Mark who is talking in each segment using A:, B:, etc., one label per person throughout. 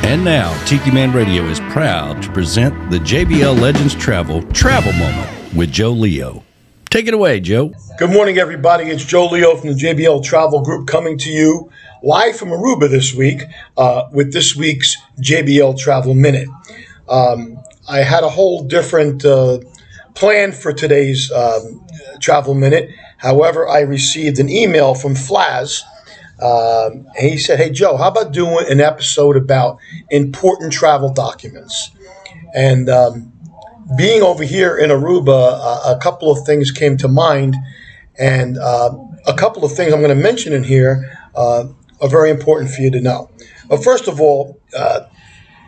A: And now, Tiki Man Radio is proud to present the JBL Legends Travel Moment with Joe Leo. Take it away, Joe.
B: Good morning, everybody. It's Joe Leo from the JBL Travel Group coming to you live from Aruba this week with this week's JBL Travel Minute. I had a whole different plan for today's Travel Minute. However, I received an email from Flaz. He said, "Hey, Joe, how about doing an episode about important travel documents?" And being over here in Aruba, a couple of things came to mind. And a couple of things I'm going to mention in here are very important for you to know. But first of all,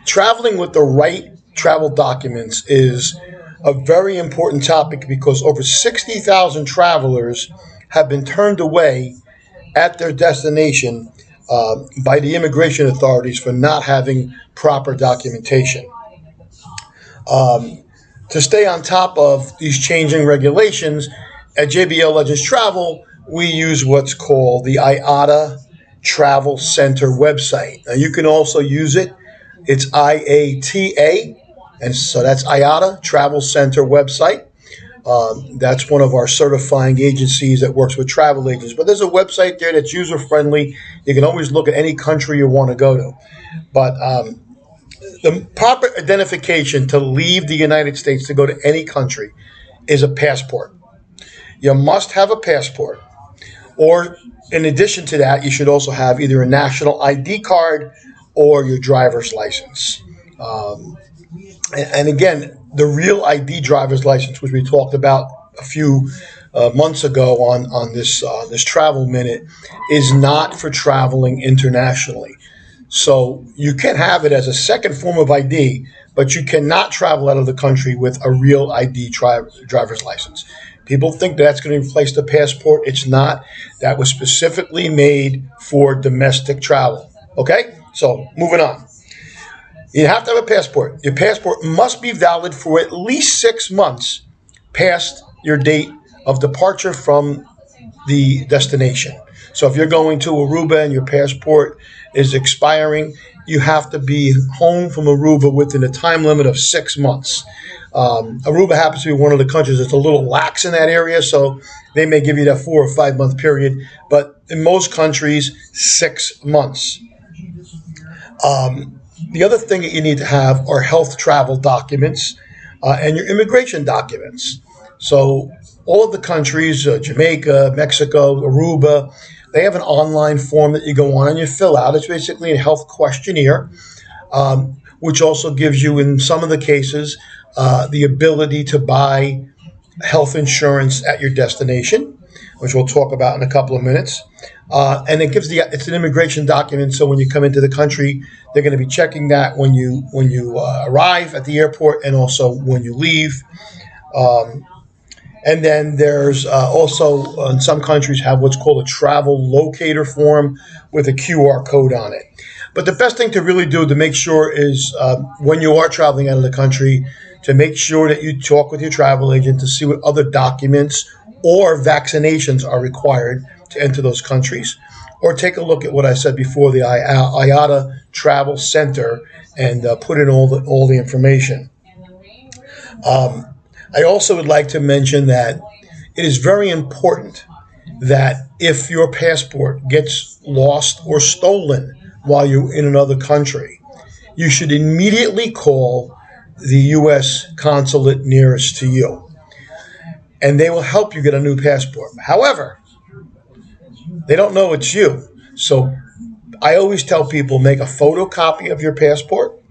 B: traveling with the right travel documents is a very important topic because over 60,000 travelers have been turned away at their destination by the immigration authorities for not having proper documentation. To stay on top of these changing regulations, at JBL Legends Travel, we use what's called the IATA Travel Center website. Now, you can also use it. It's IATA, and so that's IATA Travel Center website. That's one of our certifying agencies that works with travel agents. But there's a website there that's user-friendly. You can always look at any country you want to go to. But the proper identification to leave the United States to go to any country is a passport. You must have a passport. Or in addition to that, you should also have either a national ID card or your driver's license. And again, the real ID driver's license, which we talked about a few months ago on this travel minute, is not for traveling internationally. So you can have it as a second form of ID, but you cannot travel out of the country with a real ID driver's license. People think that's going to replace the passport. It's not. That was specifically made for domestic travel. Okay? So moving on. You have to have a passport. Your passport must be valid for at least 6 months past your date of departure from the destination. So if you're going to Aruba and your passport is expiring, you have to be home from Aruba within a time limit of 6 months. Aruba happens to be one of the countries that's a little lax in that area, so they may give you that 4 or 5 month period. But in most countries, 6 months. The other thing that you need to have are health travel documents and your immigration documents. So all of the countries, Jamaica, Mexico, Aruba, they have an online form that you go on and you fill out. It's basically a health questionnaire, which also gives you, in some of the cases, the ability to buy health insurance at your destination, which we'll talk about in a couple of minutes. And it's an immigration document, so when you come into the country, they're going to be checking that when you arrive at the airport and also when you leave. And then there's also, in some countries, have what's called a travel locator form with a QR code on it. But the best thing to really do to make sure is when you are traveling out of the country, to make sure that you talk with your travel agent to see what other documents or vaccinations are required to enter those countries. Or take a look at what I said before, the IATA Travel Center, and put in all the information. I also would like to mention that it is very important that if your passport gets lost or stolen while you're in another country, you should immediately call the U.S. consulate nearest to you, and they will help you get a new passport. However, they don't know it's you. So I always tell people, make a photocopy of your passport,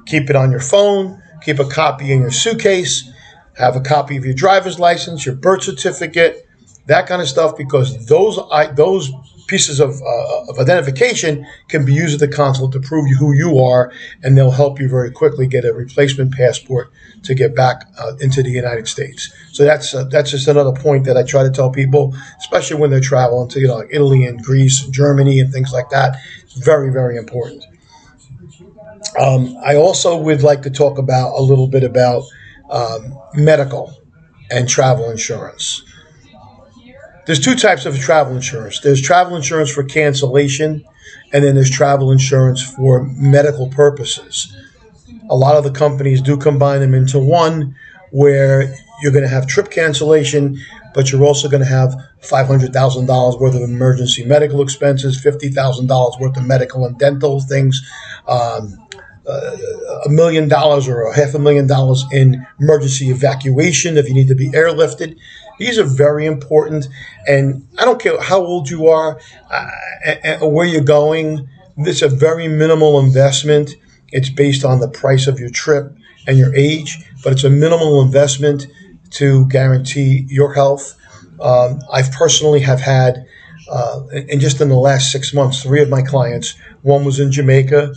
B: keep it on your phone, keep a copy in your suitcase, have a copy of your driver's license, your birth certificate, that kind of stuff, because those pieces of identification can be used at the consulate to prove who you are, and they'll help you very quickly get a replacement passport to get back into the United States. So that's just another point that I try to tell people, especially when they're traveling to like Italy and Greece and Germany and things like that. It's very, very important. I also would like to talk about a little bit about medical and travel insurance. There's two types of travel insurance. There's travel insurance for cancellation, and then there's travel insurance for medical purposes. A lot of the companies do combine them into one, where you're going to have trip cancellation, but you're also going to have $500,000 worth of emergency medical expenses, $50,000 worth of medical and dental things, $1 million or $500,000 in emergency evacuation if you need to be airlifted. These are very important, and I don't care how old you are or where you're going. This is a very minimal investment. It's based on the price of your trip and your age, but it's a minimal investment to guarantee your health. I've personally have had, and just in the last 6 months, 3 of my clients. One was in Jamaica.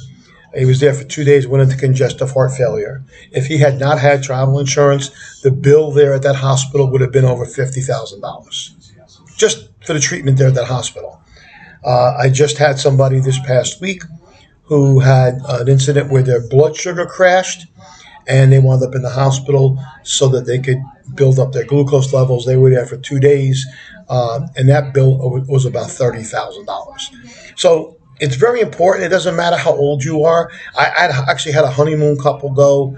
B: He was there for 2 days, went into congestive heart failure. If he had not had travel insurance, the bill there at that hospital would have been over $50,000 just for the treatment there at that hospital. I just had somebody this past week who had an incident where their blood sugar crashed, and they wound up in the hospital so that they could build up their glucose levels. They were there for 2 days, and that bill was about $30,000. So it's very important. It doesn't matter how old you are. I actually had a honeymoon couple go.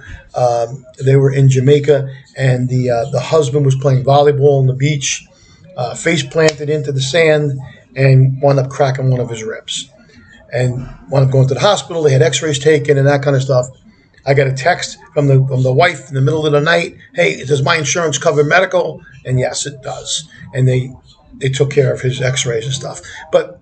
B: They were in Jamaica, and the husband was playing volleyball on the beach, face planted into the sand, and wound up cracking one of his ribs. And wound up going to the hospital. They had x-rays taken and that kind of stuff. I got a text from the wife in the middle of the night. Hey, does my insurance cover medical? And yes, it does. And they took care of his x-rays and stuff. But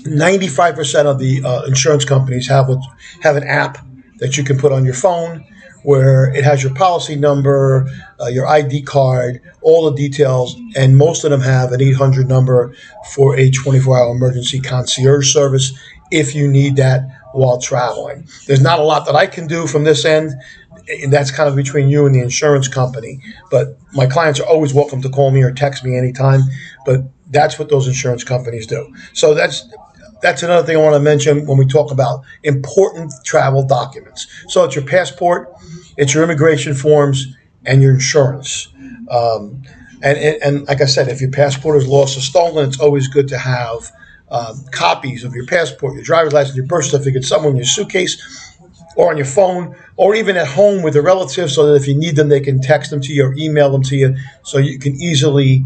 B: 95% of the insurance companies have an app that you can put on your phone where it has your policy number, your ID card, all the details, and most of them have an 800 number for a 24-hour emergency concierge service if you need that while traveling. There's not a lot that I can do from this end, and that's kind of between you and the insurance company. But my clients are always welcome to call me or text me anytime, but that's what those insurance companies do. So that's another thing I want to mention when we talk about important travel documents. So it's your passport, it's your immigration forms, and your insurance. And like I said, if your passport is lost or stolen, it's always good to have copies of your passport, your driver's license, your birth certificate, somewhere in your suitcase or on your phone, or even at home with a relative, so that if you need them, they can text them to you or email them to you, so you can easily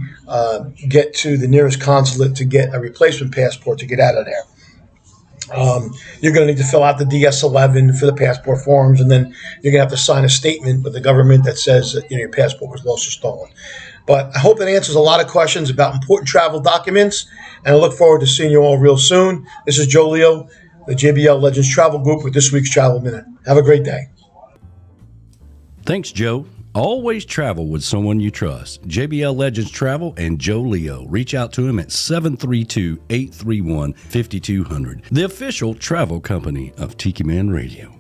B: get to the nearest consulate to get a replacement passport to get out of there. You're going to need to fill out the DS-11 for the passport forms, and then you're going to have to sign a statement with the government that says that your passport was lost or stolen. But I hope that answers a lot of questions about important travel documents, and I look forward to seeing you all real soon. This is Joe Leo, the JBL Legends Travel Group, with this week's Travel Minute. Have a great day.
A: Thanks, Joe. Always travel with someone you trust. JBL Legends Travel and Joe Leo. Reach out to him at 732-831-5200, the official travel company of Tiki Man Radio.